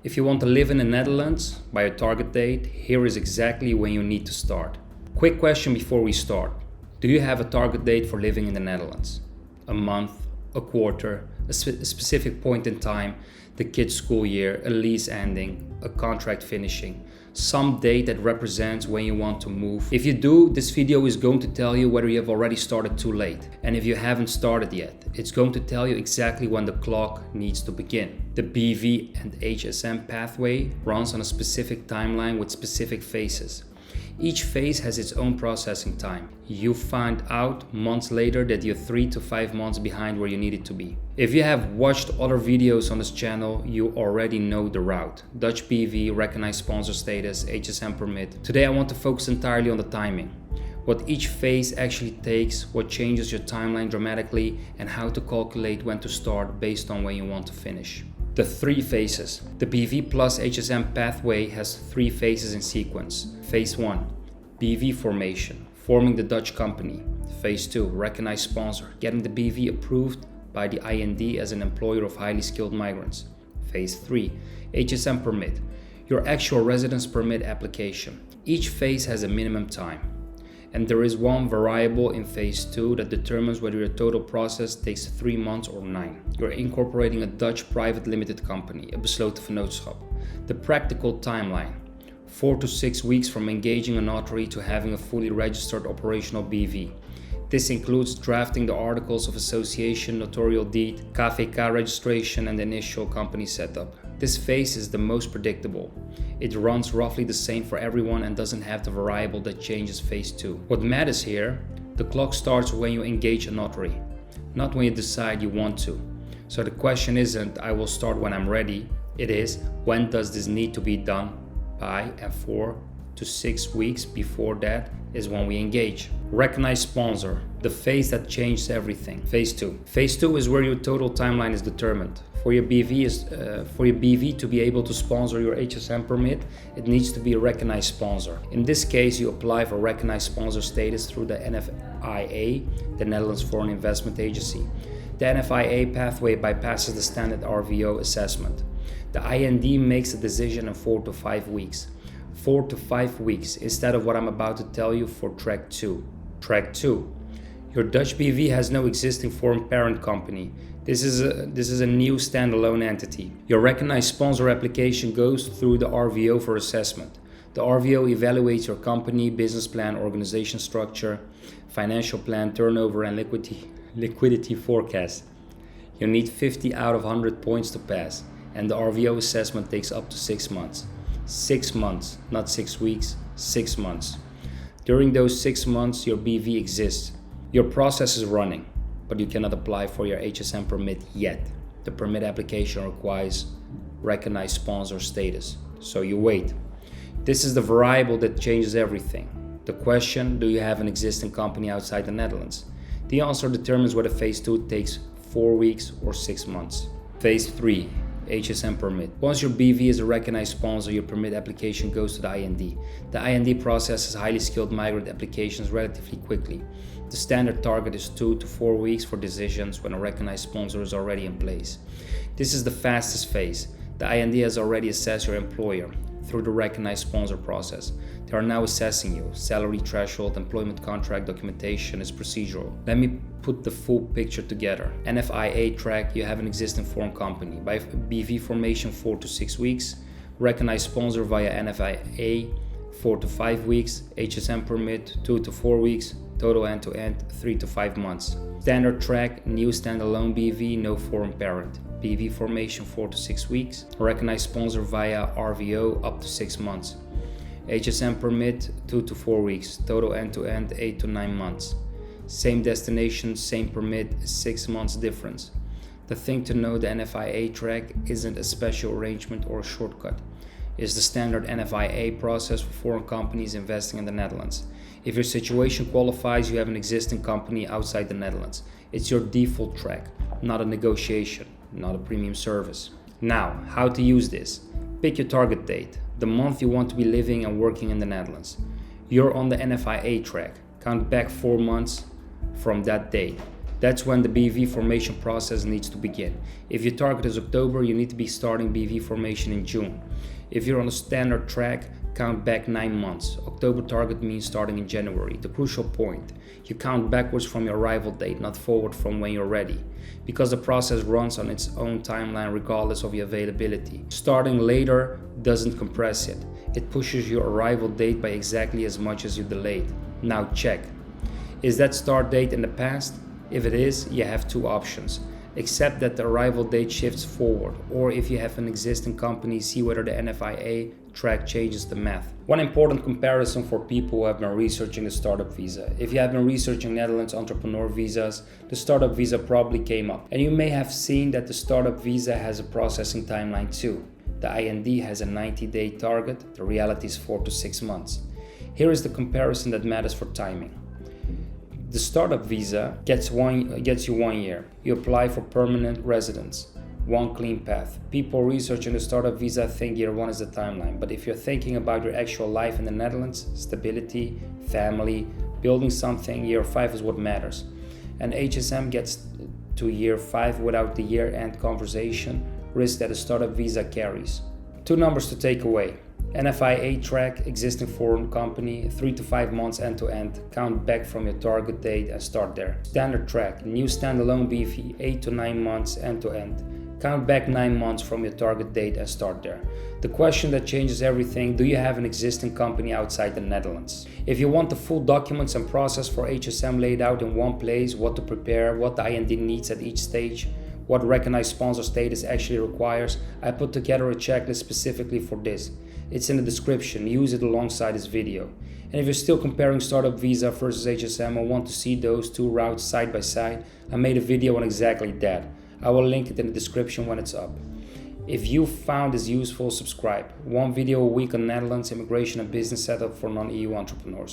If you want to live in the Netherlands by your target date, here is exactly when you need to start. Quick question before we start. Do you have a target date for living in the Netherlands? A month, a quarter, a specific point in time, the kid's school year, a lease ending, a contract finishing, some date that represents when you want to move. If you do, this video is going to tell you whether you have already started too late. And if you haven't started yet, it's going to tell you exactly when the clock needs to begin. The BV and HSM pathway runs on a specific timeline with specific phases. Each phase has its own processing time. You find out months later that you're 3 to 5 months behind where you needed to be. If you have watched other videos on this channel, you already know the route. Dutch BV, recognized sponsor status, HSM permit. Today I want to focus entirely on the timing. What each phase actually takes, what changes your timeline dramatically, and how to calculate when to start based on when you want to finish. The 3 phases. The BV plus HSM pathway has 3 phases in sequence. Phase 1, BV formation, forming the Dutch company. Phase 2, recognized sponsor, getting the BV approved by the IND as an employer of highly skilled migrants. Phase 3, HSM permit, your actual residence permit application. Each phase has a minimum time. And there is one variable in phase 2 that determines whether your total process takes 3 months or 9. You're incorporating a Dutch private limited company, a besloten vennootschap. The practical timeline, 4 to 6 weeks from engaging a notary to having a fully registered operational BV. This includes drafting the articles of association, notarial deed, KVK registration, and the initial company setup. This phase is the most predictable. It runs roughly the same for everyone and doesn't have the variable that changes phase 2. What matters here, the clock starts when you engage a notary, not when you decide you want to. So the question isn't, I will start when I'm ready. It is, when does this need to be done by, and 4 to 6 weeks before that is when we engage. Recognized sponsor, the phase that changes everything. Phase 2. Phase 2 is where your total timeline is determined. For your BV to be able to sponsor your HSM permit, it needs to be a recognized sponsor. In this case, you apply for recognized sponsor status through the NFIA, the Netherlands Foreign Investment Agency. The NFIA pathway bypasses the standard RVO assessment. The IND makes a decision in 4 to 5 weeks. 4 to 5 weeks instead of what I'm about to tell you for track 2. Track 2. Your Dutch BV has no existing foreign parent company. This is a new standalone entity. Your recognized sponsor application goes through the RVO for assessment. The RVO evaluates your company, business plan, organization structure, financial plan, turnover, and liquidity forecast. You need 50 out of 100 points to pass, and the RVO assessment takes up to 6 months. 6 months, not 6 weeks, 6 months. During those 6 months, your BV exists. Your process is running, but you cannot apply for your HSM permit yet. The permit application requires recognized sponsor status, so you wait. This is the variable that changes everything. The question, do you have an existing company outside the Netherlands? The answer determines whether phase 2 takes 4 weeks or 6 months. Phase 3. HSM permit. Once your BV is a recognized sponsor, your permit application goes to the IND. The IND processes highly skilled migrant applications relatively quickly. The standard target is 2 to 4 weeks for decisions when a recognized sponsor is already in place. This is the fastest phase. The IND has already assessed your employer through the recognized sponsor process. They are now assessing you. Salary threshold, employment contract documentation is procedural. Let me put the full picture together. NFIA track, you have an existing foreign company. By BV formation, 4 to 6 weeks. Recognized sponsor via NFIA, 4 to 5 weeks. HSM permit, 2 to 4 weeks. Total end-to-end, 3 to 5 months. Standard track, new standalone BV, no foreign parent. BV formation, 4 to 6 weeks. Recognized sponsor via RVO, up to 6 months. HSM permit, 2 to 4 weeks. Total end-to-end, 8 to 9 months. Same destination, same permit, 6 months difference. The thing to know, the NFIA track isn't a special arrangement or a shortcut. It's the standard NFIA process for foreign companies investing in the Netherlands. If your situation qualifies, you have an existing company outside the Netherlands. It's your default track, not a negotiation, not a premium service. Now, how to use this? Pick your target date, the month you want to be living and working in the Netherlands. You're on the NFIA track. Count back 4 months from that date. That's when the BV formation process needs to begin. If your target is October, you need to be starting BV formation in June. If you're on a standard track, count back 9 months. October target means starting in January. The crucial point, you count backwards from your arrival date, not forward from when you're ready, because the process runs on its own timeline regardless of your availability. Starting later doesn't compress it. It pushes your arrival date by exactly as much as you delayed. Now check. Is that start date in the past? If it is, you have two options. Accept that the arrival date shifts forward, or if you have an existing company, see whether the NFIA track changes the math. One important comparison for people who have been researching the startup visa. If you have been researching Netherlands entrepreneur visas, the startup visa probably came up. And you may have seen that the startup visa has a processing timeline too. The IND has a 90-day target, the reality is 4 to 6 months. Here is the comparison that matters for timing. The startup visa gets you 1 year. You apply for permanent residence. One clean path. People researching the startup visa think year 1 is the timeline, but if you're thinking about your actual life in the Netherlands, stability, family, building something, year 5 is what matters. And HSM gets to year 5 without the year-end conversation risk that a startup visa carries. 2 numbers to take away. NFIA track, existing foreign company, 3 to 5 months end to end. Count back from your target date and start there. Standard track, new standalone BV, 8 to 9 months end to end. Count back 9 months from your target date and start there. The question that changes everything, do you have an existing company outside the Netherlands? If you want the full documents and process for HSM laid out in one place, what to prepare, what the IND needs at each stage, what recognized sponsor status actually requires, I put together a checklist specifically for this. It's in the description, use it alongside this video. And if you're still comparing startup visa versus HSM or want to see those two routes side by side, I made a video on exactly that. I will link it in the description when it's up. If you found this useful, subscribe. 1 video a week on Netherlands immigration and business setup for non-EU entrepreneurs.